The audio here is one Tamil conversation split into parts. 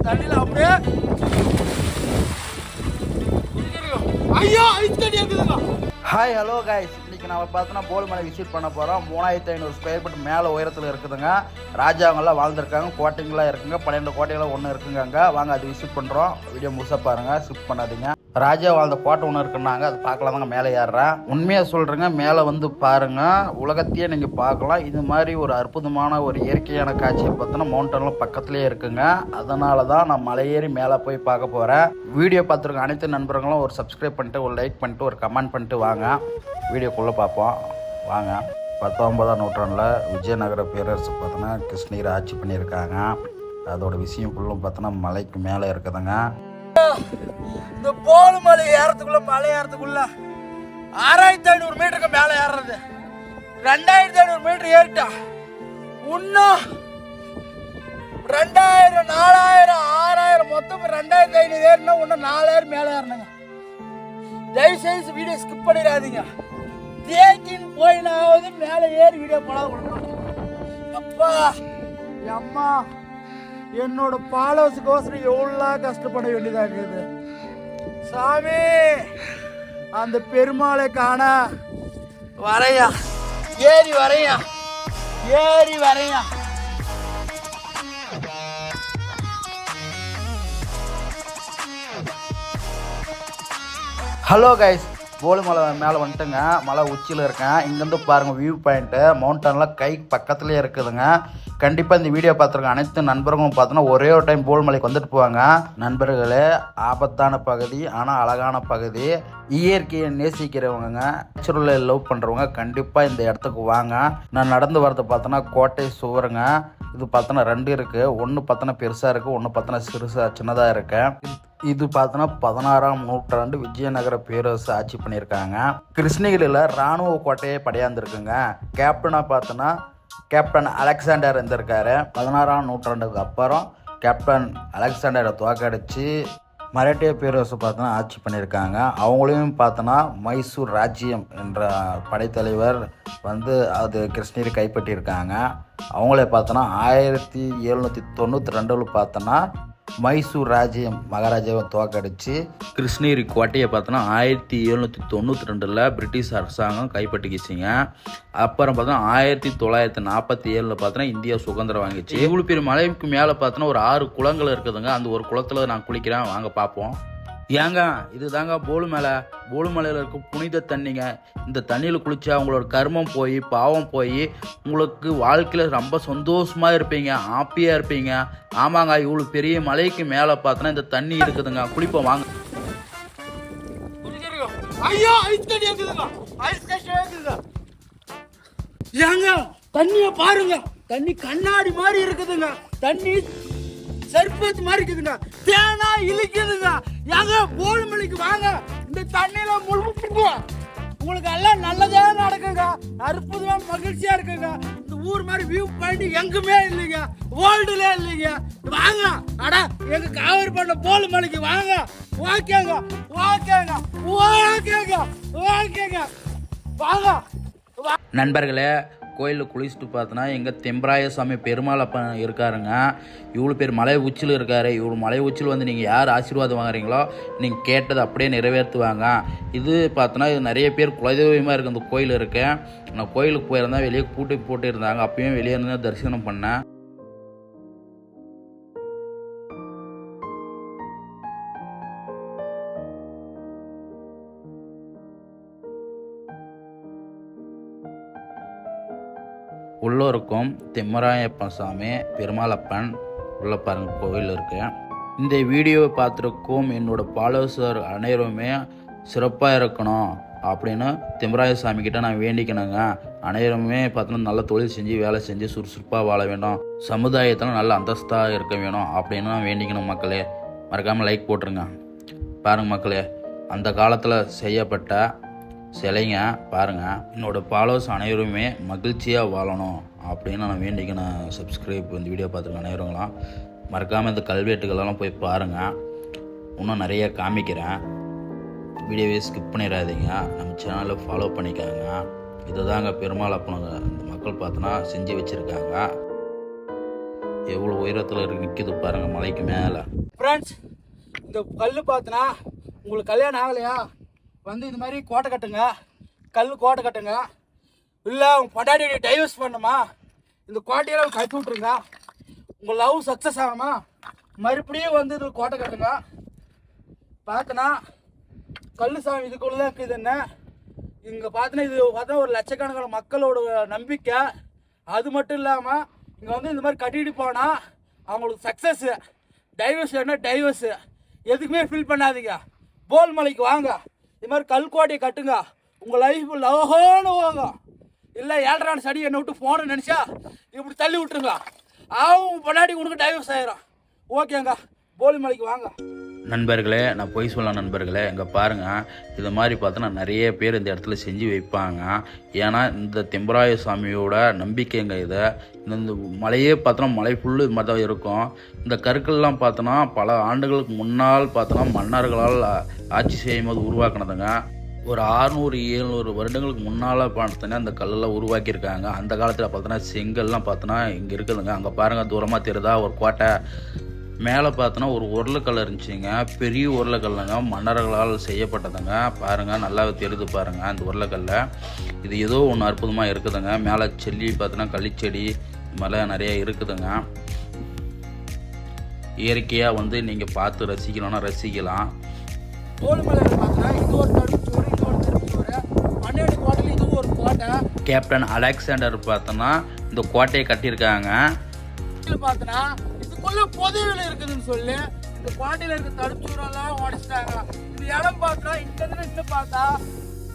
தண்ணியில் அப்படியே ஐயோ ஐஸ் கட்டி இருக்குதுங்க. ஹாய் ஹலோ கைஸ், இன்னைக்கு நம்ம பார்த்தோன்னா போல்மலை விசிட் பண்ண போகிறோம். 3500 ஸ்கொயர் ஃபீட் மேலே உயரத்தில் இருக்குதுங்க. ராஜாவங்கெல்லாம் வாழ்ந்துருக்காங்க, கோட்டைங்களாம் இருக்குங்க, 12 கோட்டைகளாம் ஒன்று இருக்குங்க. அங்கே வாங்க அது விசிட் பண்ணுறோம். வீடியோ முழுசாக பாருங்கள், ஸ்கிப் பண்ணாதீங்க. ராஜா வாழ்ந்த கோட்டை ஒன்று இருக்குன்னாங்க, அது பார்க்கலாம் தாங்க மேலே ஏறுறேன். உண்மையாக சொல்கிறேங்க, மேலே வந்து பாருங்கள், உலகத்தையே நீங்கள் பார்க்கலாம். இது மாதிரி ஒரு அற்புதமான ஒரு இயற்கையான காட்சியை பார்த்தோன்னா மவுண்டன்லாம் பக்கத்துலேயே இருக்குங்க. அதனால தான் நான் மலையேறி மேலே போய் பார்க்க போகிறேன். வீடியோ பார்த்துருக்க அனைத்து நண்பர்களும் ஒரு சப்ஸ்கிரைப் பண்ணிட்டு, ஒரு லைக் பண்ணிட்டு, ஒரு கமெண்ட் பண்ணிட்டு வாங்க. வீடியோக்குள்ளே பார்ப்போம் வாங்க. 19ஆம் நூற்றாண்டில் விஜயநகர பேரரசு பார்த்தோன்னா கிருஷ்ணகிரி ஆட்சி பண்ணியிருக்காங்க. அதோட விஷயம் ஃபுல்லும் பார்த்தோன்னா மலைக்கு மேலே இருக்குதுங்க. இந்த போலுமலை ஏறத்துக்குள்ள மலை ஏறத்துக்குள்ள 6500 மீட்டருக்கு மேலே ஏறுறது. 2500 மீட்டர் ஏறிட்டா இன்னும் 2000 4000 6000 மொத்தம் 2500 ஏறினா இன்னும் 4000 மேலே ஏறணுங்க. தயவுசெய்து வீடியோ ஸ்கிப் பண்ணிடாதீங்க. தேக்கின்னு போயினாவது மேலே ஏறி வீடியோ போடாது. அப்பா அம்மா, என்னோட ஃபாலோவர்ஸுக்கோசரம் எவ்வளோ கஷ்டப்பட வேண்டியதாக இருக்குது. சாமி, அந்த பெருமாளை காண வரையா, ஏறி வரையா, ஏறி வரையா. ஹலோ கைஸ், போலுமலை மேலே வந்துட்டுங்க. மலை உச்சியில் இருக்கேன். இங்கேருந்து பாருங்கள் வியூ பாயிண்ட்டு. மவுண்டன்லாம் கை பக்கத்துலேயே இருக்குதுங்க. கண்டிப்பாக இந்த வீடியோ பார்த்துருக்க அனைத்து நண்பர்களும் பார்த்தோன்னா ஒரே ஒரு டைம் போலுமலைக்கு வந்துட்டு போவாங்க. நண்பர்களே, ஆபத்தான பகுதி ஆனால் அழகான பகுதி. இயற்கையை நேசிக்கிறவங்க, நேச்சுரலை லவ் பண்ணுறவங்க கண்டிப்பாக இந்த இடத்துக்கு வாங்க. நான் நடந்து வரதை பார்த்தோன்னா கோட்டை சுவருங்க. இது பார்த்தோன்னா 2 இருக்குது. ஒன்று பார்த்தோன்னா பெருசாக இருக்குது, ஒன்று பார்த்தோன்னா சின்னதாக இருக்குது. இது பார்த்தோன்னா 16ஆம் நூற்றாண்டு விஜயநகர பேரரசு ஆட்சி பண்ணியிருக்காங்க. கிருஷ்ணகிரியில் இராணுவ கோட்டையே படையாந்துருக்குங்க. கேப்டனாக பார்த்தோன்னா கேப்டன் அலெக்சாண்டர் இருந்திருக்காரு. 16ஆம் நூற்றாண்டுக்கு அப்புறம் கேப்டன் அலெக்சாண்டரை தோக்கடிச்சு மராட்டிய பேரரசு பார்த்தோன்னா ஆட்சி பண்ணியிருக்காங்க. அவங்களையும் பார்த்தோன்னா மைசூர் ராஜ்யம் என்ற படைத்தலைவர் வந்து அது கிருஷ்ணகிரி கைப்பற்றியிருக்காங்க. அவங்களே பார்த்தோன்னா 1792 பார்த்தோன்னா மைசூர் ராஜ்யம் மகாராஜாவை தோக்கடிச்சு கிருஷ்ணகிரி கோட்டையை பார்த்தோன்னா 1792 பிரிட்டிஷ் அரசாங்கம் கைப்பற்றிக்கிச்சிங்க. அப்புறம் பார்த்தோன்னா 1947 பார்த்தோன்னா இந்தியா சுதந்திரம் வாங்கிச்சு. இவ்வளோ பெரிய மலைக்கு மேலே பார்த்தோன்னா ஒரு 6 குளங்கள் இருக்குதுங்க. அந்த ஒரு குளத்தில் நான் குளிக்கிறேன், வாங்க பார்ப்போம். ஏங்க, இது தாங்க போலுமலையில் இருக்க புனித தண்ணிங்க. இந்த தண்ணியில் குளிச்சா உங்களோட கர்மம் போய் பாவம் போய் உங்களுக்கு வாழ்க்கையில் ரொம்ப சந்தோஷமாக இருப்பீங்க, ஹாப்பியாக இருப்பீங்க. ஆமாங்க, இவ்வளோ பெரிய மலைக்கு மேலே பார்த்தோன்னா இந்த தண்ணி இருக்குதுங்க. குளிப்போம் வாங்க. ஏங்க, தண்ணிய பாருங்க, தண்ணி கண்ணாடி மாதிரி இருக்குதுங்க. தண்ணி சர்பத் மாதிரி இருக்குதுங்க, தேனா இழுக்குதுங்க. ஏங்க, போலுமலைக்கு வாங்க, இந்த தண்ணியில முழுகுங்க. உங்களுக்கு எல்லாம் நல்லதே நடக்குங்க, அற்புதமான மகிழ்ச்சியா இருக்குங்க. இந்த ஊர் மாதிரி வியூ பாயிண்ட் எங்குமே இல்லைங்க, வேர்ல்டுல இல்லைங்க. வாங்க, அட எங்க காவேரி பண்ண போலுமலைக்கு வாங்க. ஓகேங்க, ஓகேங்க, ஓகேங்க, ஓகேங்க, வாங்க. நண்பர்களே, கோயிலில் குளிச்சுட்டு பார்த்தோன்னா எங்கள் தெம்பராய சாமி பெருமாள் அப்பா இருக்காருங்க. இவ்வளோ பேர் மலை உச்சியில் இருக்கார். இவ்வளோ மலை உச்சியில் வந்து நீங்கள் யார் ஆசீர்வாதம் வாங்குறீங்களோ நீங்கள் கேட்டதை அப்படியே நிறைவேற்றுவாங்க. இது பார்த்தோன்னா இது நிறைய பேர் குலதெய்வமாக இருக்குது. இந்த கோயில் இருக்கு. நான் கோயிலுக்கு போயிருந்தேன், வெளியே போட்டு இருந்தாங்க. அப்பயும் வெளியே இருந்து தரிசனம் பண்ணேன். உள்ளூருக்கும் திம்மராயப்ப சாமி பெருமாளப்பன் உள்ள பாருங்க கோவில் இருக்கு. இந்த வீடியோவை பார்த்துருக்கும் என்னோட ஃபாலோவர்ஸ் அனைவருமே சிறப்பாக இருக்கணும் அப்படின்னு திம்மராய சாமி கிட்ட நான் வேண்டிக்கணுங்க. அனைவருமே பார்த்தோன்னா நல்ல தொழில் செஞ்சு வேலை செஞ்சு சுறுசுறுப்பாக வாழ வேணும், சமுதாயத்தில் நல்ல அந்தஸ்தாக இருக்க வேணும் அப்படின்னு நான் வேண்டிக்கணும். மக்களே, மறக்காமல் லைக் போட்டுருங்க. பாருங்கள் மக்களே, அந்த காலத்தில் செய்யப்பட்ட சிலைங்க பாருங்கள். என்னோடய ஃபாலோவர்ஸ் அனைவருமே மகிழ்ச்சியாக வாழணும் அப்படின்னு நான் வேண்டிக்கணும். சப்ஸ்கிரைப் இந்த வீடியோ பார்த்துருக்க அனைவருங்களாம் மறக்காமல் இந்த கல்வெட்டுகளெல்லாம் போய் பாருங்கள். இன்னும் நிறைய காமிக்கிறேன். வீடியோவே ஸ்கிப் பண்ணிடாதீங்க. நம்ம சேனலில் ஃபாலோ பண்ணிக்காங்க. இதை தாங்க பெருமாள் அப்பனுங்க இந்த மக்கள் பார்த்தோன்னா செஞ்சு வச்சுருக்காங்க. எவ்வளோ உயரத்தில் நிற்கிது பாருங்கள் மலைக்கு மேலே. ஃப்ரெண்ட்ஸ், இந்த கல் பார்த்தனா உங்களுக்கு கல்யாணம் ஆகலையா வந்து இது மாதிரி கோட்டை கட்டுங்க, கல் கோட்டை கட்டுங்க. இல்லை உங்கள் பொண்டாட்டி டைவர்ஸ் பண்ணுமா இந்த கோட்டையெல்லாம் கட்டி விட்ருங்க. உங்கள் லவ் சக்ஸஸ் ஆகணுமா மறுபடியும் வந்து இது கோட்டை கட்டுங்க. பார்த்தனா கல் சாமி இதுக்குள்ளே தான் இருக்குது. என்ன இங்கே பார்த்தனா இது பார்த்தா ஒரு லட்சக்கணக்கான மக்களோட நம்பிக்கை. அது மட்டும் இல்லாமல் இங்கே வந்து இந்த மாதிரி கட்டிட்டு போனால் அவங்களுக்கு சக்ஸஸ்ஸு. டைவர்ஸ் வேணா டைவர்ஸு எதுக்குமே ஃபீல் பண்ணாதீங்க. போல் மலைக்கு வாங்க, இது மாதிரி கல்கோட்டையை கட்டுங்க, உங்கள் லைஃப் லவஹோன்னு போங்க. இல்லை 7.5 சடி என்னை விட்டு போகணும்னு நினச்சா இப்படி தள்ளி விட்டுருங்க, அவங்க பொண்டாட்டி உனக்கு டைவர்ஸ் ஆயிரும். ஓகேங்க, போல் மலைக்கு வாங்க. நண்பர்களே, நான் பொய் சொல்ல நண்பர்களே, இங்கே பாருங்கள், இது மாதிரி பார்த்தோன்னா நிறைய பேர் இந்த இடத்துல செஞ்சு வைப்பாங்க. ஏன்னா இந்த தெம்பராய சாமியோட நம்பிக்கைங்க இது. இந்த மலையே பார்த்தோன்னா மலை ஃபுல்லு இது மாதிரி தான் இருக்கும். இந்த கற்கள்லாம் பார்த்தோன்னா பல ஆண்டுகளுக்கு முன்னால் பார்த்தோன்னா மன்னர்களால் ஆட்சி செய்யும் போது உருவாக்கினதுங்க. ஒரு 600-700 வருடங்களுக்கு முன்னால் பார்த்தோன்னா அந்த கல்லெல்லாம் உருவாக்கியிருக்காங்க. அந்த காலத்தில் பார்த்தோன்னா செங்கல்லாம் பார்த்தோன்னா இங்கே இருக்குதுங்க. அங்கே பாருங்கள், தூரமாக தெரியுதா ஒரு கோட்டை. மேலே பார்த்தோன்னா ஒரு உருளைக்கல் இருந்துச்சுங்க, பெரிய உருளைக்கல்லுங்க, மன்னர்களால் செய்யப்பட்டதுங்க. பாருங்கள், நல்லாவே தெரியுது பாருங்கள் அந்த உருளைக்கல்ல. இது ஏதோ ஒன்று அற்புதமாக இருக்குதுங்க. மேலே செல்லி பார்த்தோன்னா களிச்செடி மேலே நிறைய இருக்குதுங்க. இயற்கையாக வந்து நீங்கள் பார்த்து ரசிக்கணும்னா ரசிக்கலாம். கேப்டன் அலெக்சாண்டர் பார்த்தோன்னா இந்த கோட்டையை கட்டியிருக்காங்க. பார்த்தோன்னா பொதுவில் இருக்குதுன்னு சொல்லி இந்த கோட்டையில இருக்க தடுப்பூரெல்லாம் உடைச்சிட்டாங்க. இந்த இடம் பார்த்தா இங்க இருந்து பார்த்தா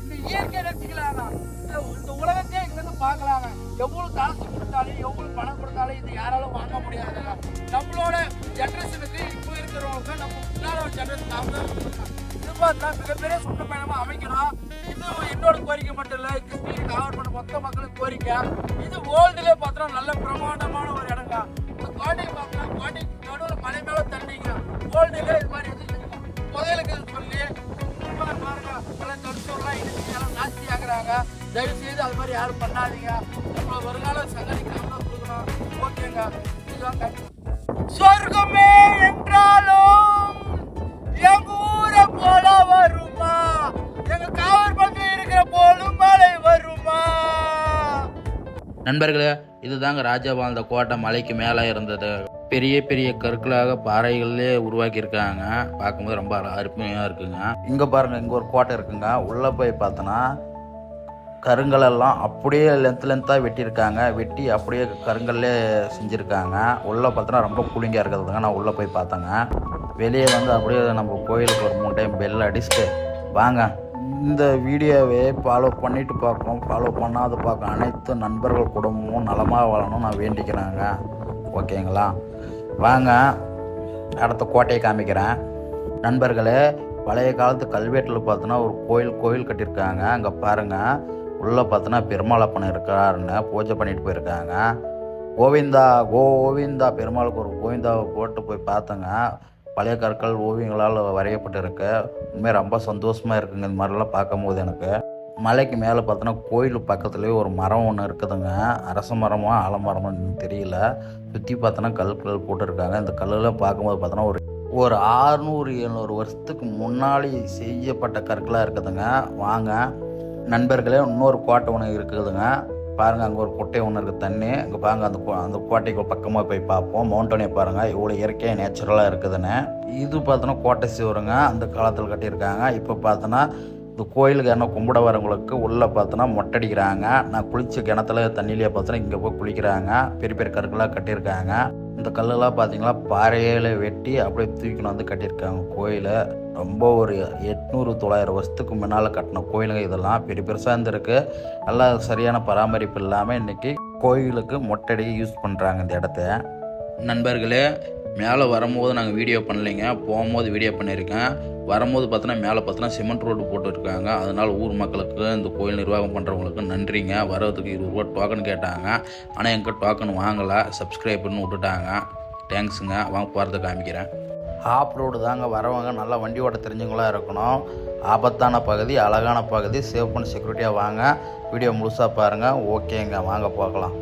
இந்த இயற்கை ரசிக்கலாங்க. இந்த உலகத்தையே இங்க இருந்து பார்க்கலாங்க. எவ்வளவு காசு கொடுத்தாலும் எவ்வளவு பணம் கொடுத்தாலும் இது யாராலும் வாங்க முடியாதுங்க. நம்மளோட ஜெனரேஷனுக்கு இப்போ இருக்கிறவங்க நம்ம முன்னாள் ஜெனரேஷன் இது பார்த்தா மிகப்பெரிய சுற்றுப்பயணமா அமைக்கணும். இது என்னோட கோரிக்கை மட்டும் இல்லை, கிருஷ்ணகிரி கவர்மெண்ட் மொத்த மக்களுக்கு கோரிக்கை. இது வேர்ல்டுல பார்த்தா நல்ல பிரமாண்டமான ஒரு இடங்க. கோட்டை பார்க்கலாம், கோட்டைக்கு நடுவில் மலை மேலே தண்ணிங்க. வேர்ல்டுல இது மாதிரி புதையலுக்கு சொல்லி பாருங்க எல்லாம் தடுத்துலாம் எல்லாம் நாஸ்தி ஆகுறாங்க. தயவு செய்து அது மாதிரி யாரும் பண்ணாதீங்க. நம்மள வருங்கால சங்கதிக்கு கவனம் கொடுக்கணும். ஓகேங்க, இதுதான் சொர்க்கமே என்றாலும் எங்க ஊரை போல வருமா, எங்க காவற்பட்டில் இருக்கிற போலும் மழை வருமா. நண்பர்களே, இதுதாங்க ராஜா வாழ்ந்த கோட்டை. மலைக்கு மேலே இருந்தது. பெரிய பெரிய கற்களாக பாறைகளே உருவாக்கியிருக்காங்க. பார்க்கும்போது ரொம்ப அருமையாக இருக்குங்க. இங்கே பாருங்கள், இங்கே ஒரு கோட்டை இருக்குங்க. உள்ளே போய் பார்த்தோன்னா கருங்கலெல்லாம் அப்படியே லென்த்தாக வெட்டியிருக்காங்க. வெட்டி அப்படியே கருங்கல்லே செஞ்சுருக்காங்க. உள்ளே பார்த்தோன்னா ரொம்ப கூலிங்காக இருக்கிறதுங்க. நான் உள்ளே போய் பார்த்தேங்க. வெளியே வந்து அப்படியே நம்ம கோயிலுக்கு ஒரு 3 டைம் பெல் அடிச்சுட்டு வாங்க. இந்த வீடியோவை ஃபாலோ பண்ணிவிட்டு பார்க்கணும், ஃபாலோ பண்ணாத பார்க்க அனைத்து நண்பர்கள் குடும்பமும் நலமாக வாழணும் நான் வேண்டிக்கிறேங்க. ஓகேங்களா, வாங்க அடுத்த கோட்டையை காமிக்கிறேன். நண்பர்களே, பழைய காலத்து கல்வெட்டில் பார்த்தோன்னா ஒரு கோயில் கட்டியிருக்காங்க. அங்கே பாருங்கள், உள்ளே பார்த்தோன்னா பெருமாளப்பன் இருக்காருன்னு பூஜை பண்ணிட்டு போயிருக்காங்க. கோவிந்தா பெருமாளுக்கு ஒரு கோவிந்தாவை போட்டு போய் பார்த்தேங்க. பழைய கற்கள் ஓவியங்களால் வரையப்பட்டிருக்கு. உண்மையாக ரொம்ப சந்தோஷமாக இருக்குங்க இந்த மாதிரிலாம் பார்க்கும்போது. எனக்கு மலைக்கு மேலே பார்த்தோன்னா கோயில் பக்கத்துலேயே ஒரு மரம் ஒன்று இருக்குதுங்க. அரச மரமா ஆலமரமான்னு தெரியல. சுற்றி பார்த்தோன்னா கல் போட்டிருக்காங்க. இந்த கல்லெல்லாம் பார்க்கும்போது பார்த்தோன்னா ஒரு 600-700 வருஷத்துக்கு முன்னாடி செய்யப்பட்ட கற்களாக இருக்குதுங்க. வாங்க நண்பர்களே, இன்னொரு கோட்டை ஒன்று இருக்குதுங்க. பாருங்கள், அங்கே ஒரு குட்டை ஒன்று இருக்குது, தண்ணி. அங்கே பாருங்கள், அந்த கோட்டைக்கு பக்கமாக போய் பார்ப்போம். மவுண்டனே பாருங்கள் இவ்வளோ இயற்கையாக நேச்சுரலாக இருக்குதுன்னு. இது பார்த்தோன்னா கோட்டை சிவருங்க, அந்த காலத்தில் கட்டியிருக்காங்க. இப்போ பார்த்தோன்னா இந்த கோயிலுக்கு என்ன கும்பிட வரவங்களுக்கு உள்ளே பார்த்தோன்னா மொட்டடிக்கிறாங்க. நான் குளிச்ச கிணத்துல தண்ணியிலே பார்த்தோன்னா இங்கே போய் குளிக்கிறாங்க. பெரிய பெரிய கற்களாக கட்டியிருக்காங்க. இந்த கல்லெல்லாம் பார்த்தீங்களா பாறையில் வெட்டி அப்படியே தூக்கின்னு வந்து கட்டியிருக்காங்க கோயில். ரொம்ப ஒரு 800-900 வருஷத்துக்கு முன்னால் கட்டின கோயிலுங்க. இதெல்லாம் பெரிய பெருசாக இருந்திருக்கு. நல்லா சரியான பராமரிப்பு இல்லாமல் இன்றைக்கி கோயிலுக்கு மொட்டடிக்க யூஸ் பண்ணுறாங்க இந்த இடத்த. நண்பர்களே, மேலே வரும்போது நாங்கள் வீடியோ பண்ணலைங்க, போகும்போது வீடியோ பண்ணியிருக்கேன். வரும்போது பார்த்தோன்னா மேலே பார்த்தோன்னா சிமெண்ட் ரோடு போட்டுருக்காங்க. அதனால் ஊர் மக்களுக்கு இந்த கோயில் நிர்வாகம் பண்ணுறவங்களுக்கு நன்றிங்க. வரதுக்கு 20 ரூபா டோக்கன் கேட்டாங்க. ஆனால் எங்கள் டோக்கன் வாங்கலை, சப்ஸ்கிரைப் பண்ணி விட்டுட்டாங்க. தேங்க்ஸுங்க. வாங்க போகிறத காமிக்கிறேன். ஆஃப் ரோடு தாங்க. வரவங்க நல்லா வண்டி ஓட்ட தெரிஞ்சவங்களாக இருக்கணும். ஆபத்தான பகுதி, அழகான பகுதி, சேஃப் பண்ணி செக்யூரிட்டியாக வாங்க. வீடியோ முழுசாக பாருங்கள். ஓகேங்க, வாங்க போகலாம்.